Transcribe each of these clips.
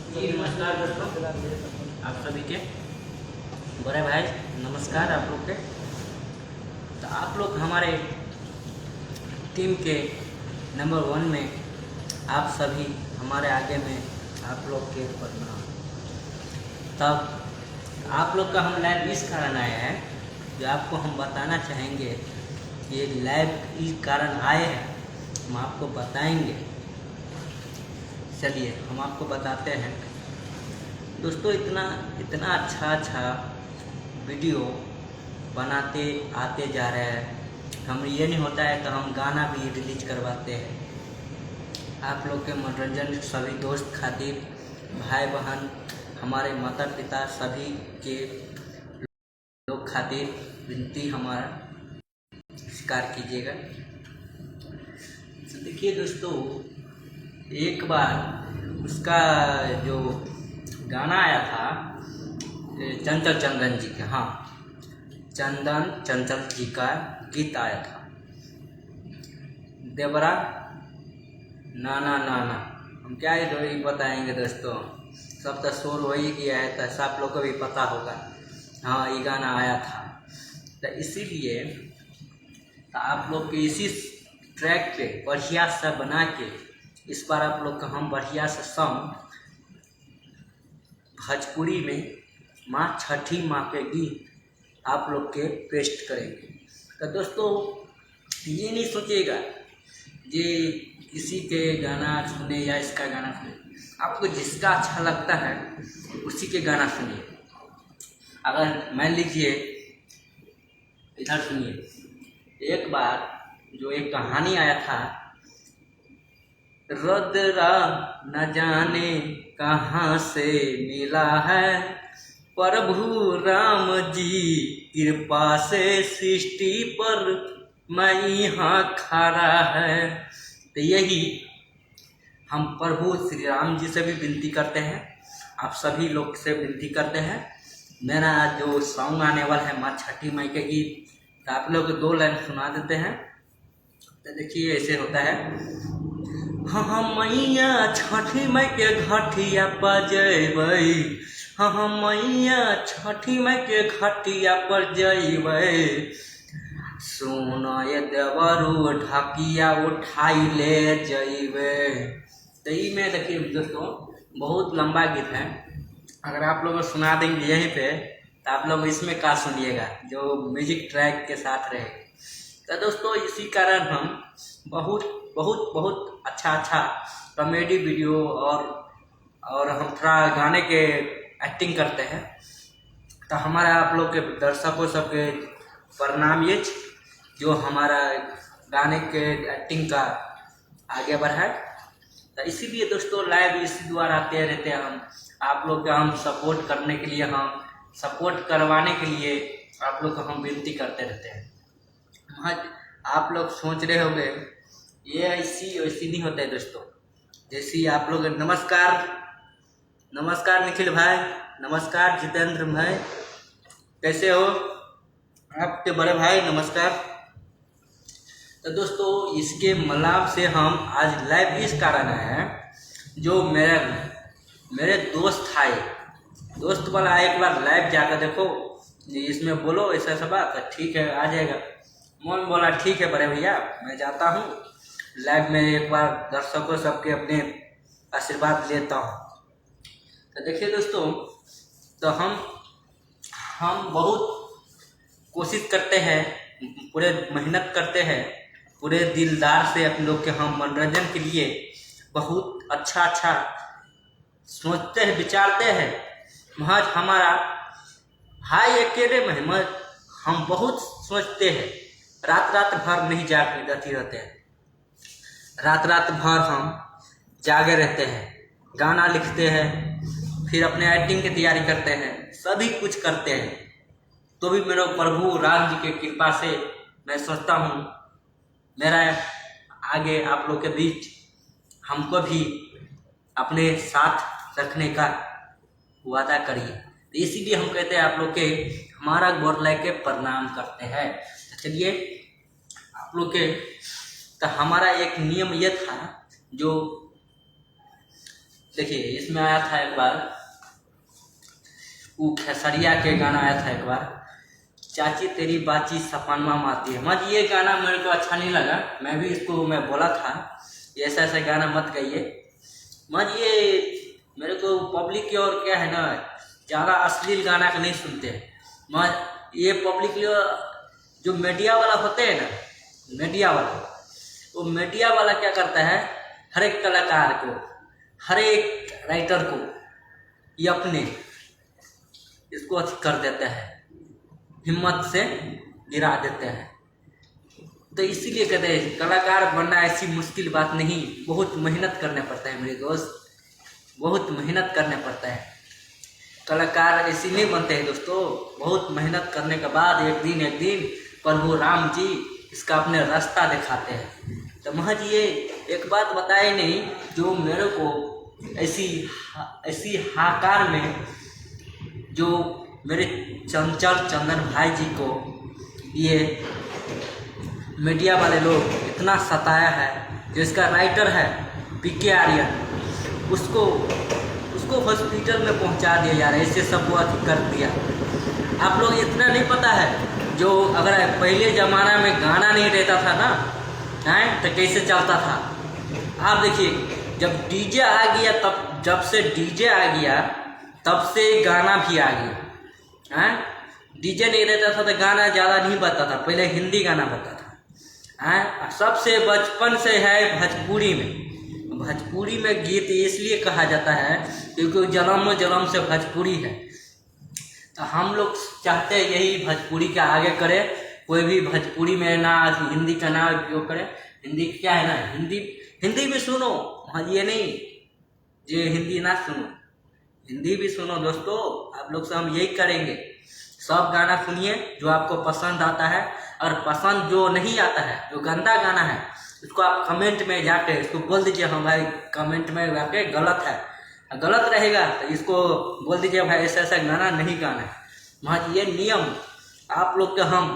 जी नमस्कार दोस्तों, आप सभी के बड़े भाई नमस्कार आप लोग के। तो आप लोग हमारे टीम के नंबर 1 में, आप सभी हमारे आगे में आप लोग के प्रणाम। तब आप लोग का हम लाइव इस कारण आए हैं जो आपको हम बताना चाहेंगे। ये लाइव इस कारण आए हैं, हम आपको बताएंगे। चलिए हम आपको बताते हैं दोस्तों। इतना अच्छा वीडियो बनाते आते जा रहे हैं। हम ये नहीं होता है तो हम गाना भी रिलीज करवाते हैं आप लोग के मनोरंजन, सभी दोस्त खातिर, भाई बहन, हमारे माता पिता सभी के लोग खातिर विनती हमारा स्वीकार कीजिएगा। तो देखिए दोस्तों, एक बार उसका जो गाना आया था चंचल चंदन जी के, हाँ चंदन चंचल जी का गीत आया था, देवरा नाना नाना। हम क्या ही बताएंगे दोस्तों, सब तो शोर हो ही गया है, तो सब लोग को भी पता होगा। हाँ ये गाना आया था, तो इसीलिए तो आप लोग के इसी ट्रैक पे बढ़िया सा बना के इस बार आप लोग का हम बढ़िया सा सॉन्ग भोजपुरी में माँ छठी माँ के गीत आप लोग के पेस्ट करेंगे। तो दोस्तों ये नहीं सोचिएगा कि किसी के गाना सुने या इसका गाना सुने, आपको जिसका अच्छा लगता है उसी के गाना सुनिए। अगर मान लीजिए, इधर सुनिए, एक बार जो एक कहानी आया था, रुद्रा न जाने कहाँ से मिला है, प्रभु राम जी कृपा से सृष्टि पर मैं यहाँ खड़ा है। तो यही हम प्रभु श्री राम जी से भी विनती करते हैं, आप सभी लोग से विनती करते हैं। मेरा जो सॉन्ग आने वाला है माँ छठी माई के गीत, तो आप लोग 2 लाइन सुना देते हैं। तो देखिए ऐसे होता है, हाँ मैया छठी माई के घाटिया पर जइबै, हाँ मैया छठी माई के घाटिया पर जइबै, सोना ये देवरू ढकिया उठाई ले जइबै। तो ई में देखिए दोस्तों, बहुत लंबा गीत है, अगर आप लोग सुना देंगे यहीं पे तो आप लोग इसमें का सुनिएगा जो म्यूजिक ट्रैक के साथ रहे। तो दोस्तों इसी कारण हम बहुत अच्छा कॉमेडी वीडियो और हम थोड़ा गाने के एक्टिंग करते हैं। तो हमारा आप लोग के दर्शकों सबके प्रणाम, ये जो हमारा गाने के एक्टिंग का आगे बढ़ाए। तो इसीलिए दोस्तों लाइव इसी द्वारा आते रहते हैं हम आप लोग का, हम सपोर्ट करने के लिए, हम सपोर्ट करवाने के लिए आप लोग को हम विनती करते रहते हैं। आप लोग सोच रहे होंगे ये ऐसी वैसी नहीं होता है दोस्तों। जैसे आप लोग नमस्कार निखिल भाई, नमस्कार जितेंद्र भाई, कैसे हो आपके बड़े भाई, नमस्कार। तो दोस्तों इसके मलाप से हम आज लाइव इस कारण आए हैं, जो मेरे दोस्त आए, दोस्त वाला एक बार लाइव जाकर देखो, इसमें बोलो ऐसा सब बात, ठीक है आ जाएगा। मोन बोला ठीक है बड़े भैया मैं जाता हूँ लाइव में, एक बार दर्शकों सबके अपने आशीर्वाद लेता हूँ। तो देखिए दोस्तों, तो हम बहुत कोशिश करते हैं, पूरे मेहनत करते हैं, पूरे दिलदार से अपने लोग के हम मनोरंजन के लिए बहुत अच्छा सोचते हैं, विचारते हैं। महज हमारा भाई अकेले में हम बहुत सोचते हैं, रात भर नहीं जागते रहते हैं, रात भर हम जागे रहते हैं, गाना लिखते हैं, फिर अपने एक्टिंग की तैयारी करते हैं, सभी कुछ करते हैं। तो भी मेरे प्रभु राम जी के कृपा से मैं सोचता हूँ मेरा आगे आप लोग के बीच हमको भी अपने साथ रखने का वादा करिए। तो इसीलिए हम कहते हैं आप लोग के हमारा गोर लाइक के प्रणाम करते हैं। तो चलिए आप लोग के, तो हमारा एक नियम ये था जो देखिए इसमें आया था एक बार वो खेसरिया के गाना आया था एक बार, चाची तेरी बाची सपनमा माती है। मज ये गाना मेरे को अच्छा नहीं लगा, मैं भी इसको मैं बोला था ऐसा ऐसा गाना मत गाइए। मज ये मेरे को पब्लिक की और क्या है ना, ज़्यादा अश्लील गाना का नहीं सुनते। मज ये पब्लिक जो मीडिया वाला होते हैं ना, मीडिया वाला, वो मीडिया वाला क्या करता है, हर एक कलाकार को, हर एक राइटर को ये अपने इसको अच्छी कर देते हैं, हिम्मत से गिरा देते हैं। तो इसीलिए कहते हैं कलाकार बनना ऐसी मुश्किल बात नहीं, बहुत मेहनत करना पड़ता है मेरे दोस्त, बहुत मेहनत करना पड़ता है। कलाकार ऐसे नहीं बनते हैं दोस्तों, बहुत मेहनत करने के बाद एक दिन प्रभु राम जी इसका अपने रास्ता दिखाते हैं। तो महज ये एक बात बताए नहीं जो मेरे को ऐसी हाकार में जो मेरे चंचल चंदन भाई जी को ये मीडिया वाले लोग इतना सताया है, जो इसका राइटर है पीके आर्यन, उसको हॉस्पिटल में पहुंचा दिया यार, ऐसे सब वो कर दिया। आप लोग इतना नहीं पता है, जो अगर पहले ज़माना में गाना नहीं रहता था ना, हैं तो कैसे चलता था। आप देखिए जब डीजे आ गया, तब जब से डीजे आ गया तब से गाना भी आ गया। हैं डीजे नहीं रहता था तो गाना ज़्यादा नहीं बजता था, पहले हिंदी गाना बजता था। हैं सबसे बचपन से है भोजपुरी में, भोजपुरी में गीत इसलिए कहा जाता है क्योंकि जन्म से भोजपुरी है। तो हम लोग चाहते हैं यही भोजपुरी का आगे करे, कोई भी भोजपुरी में ना हिंदी का ना उपयोग करे। हिंदी क्या है ना, हिंदी भी सुनो, हाँ ये नहीं ये हिंदी ना सुनो, हिंदी भी सुनो दोस्तों। आप लोग से हम यही करेंगे, सब गाना सुनिए जो आपको पसंद आता है, और पसंद जो नहीं आता है, जो गंदा गाना है, उसको आप कमेंट में जाके इसको बोल दीजिए, हाँ भाई कमेंट में जाके गलत है, गलत रहेगा तो इसको बोल दीजिए भाई ऐसा ऐसा गाना नहीं गाना है। महज ये नियम आप लोग के हम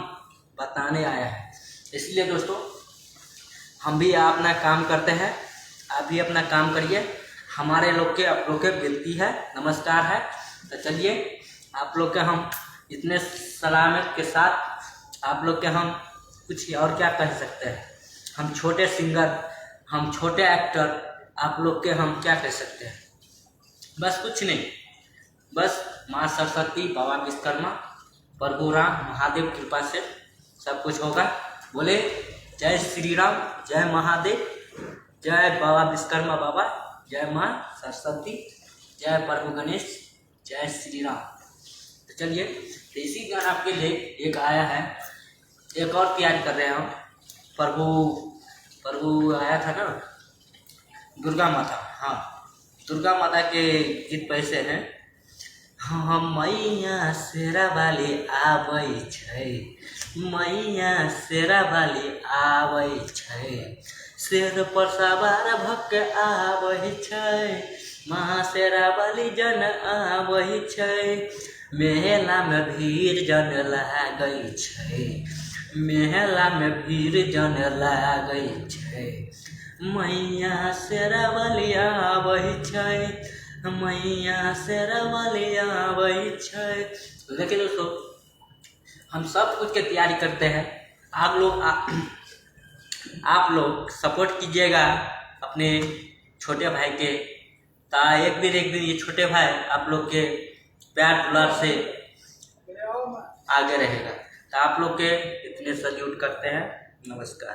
बताने आया है। इसलिए दोस्तों हम भी अपना काम करते हैं, आप भी अपना काम करिए। हमारे लोग के आप लोग के विनती है, नमस्कार है। तो चलिए आप लोग के हम इतने सलामत के साथ आप लोग के हम कुछ और क्या कह सकते हैं, हम छोटे सिंगर, हम छोटे एक्टर, आप लोग के हम क्या कह सकते हैं। बस कुछ नहीं, बस माँ सरस्वती, बाबा विश्वकर्मा, प्रभु राम, महादेव कृपा से सब कुछ होगा। बोले जय श्री राम, जय महादेव, जय बाबा विश्वकर्मा बाबा, जय माँ सरस्वती, जय प्रभु गणेश, जय श्री राम। तो चलिए तो इसी गाना आपके लिए एक आया है, एक और तैयारी कर रहे हैं हम। प्रभु आया था ना, दुर्गा माता, हाँ दुर्गा माता के गीत पैसे हैं। हम मैया शेरा वाली आबै छै, मैया शेरा वाली आबै छै, शेर पर सवार भक्के आबै छै, माँ शेरा वाली जन आबै छै, मेला में भीड़ जन लागै छै, मेला में भीड़ जन लागै छै, मैया शेरा वाली आबै छै, मैया शेरा वाली आबै छै। तो देखिए दोस्तों हम सब कुछ की तैयारी करते हैं, आप लोग सपोर्ट कीजिएगा अपने छोटे भाई के। ता एक दिन ये छोटे भाई आप लोग के प्यार दुलार से आगे रहेगा। तो आप लोग के इतने सल्यूट करते हैं, नमस्कार।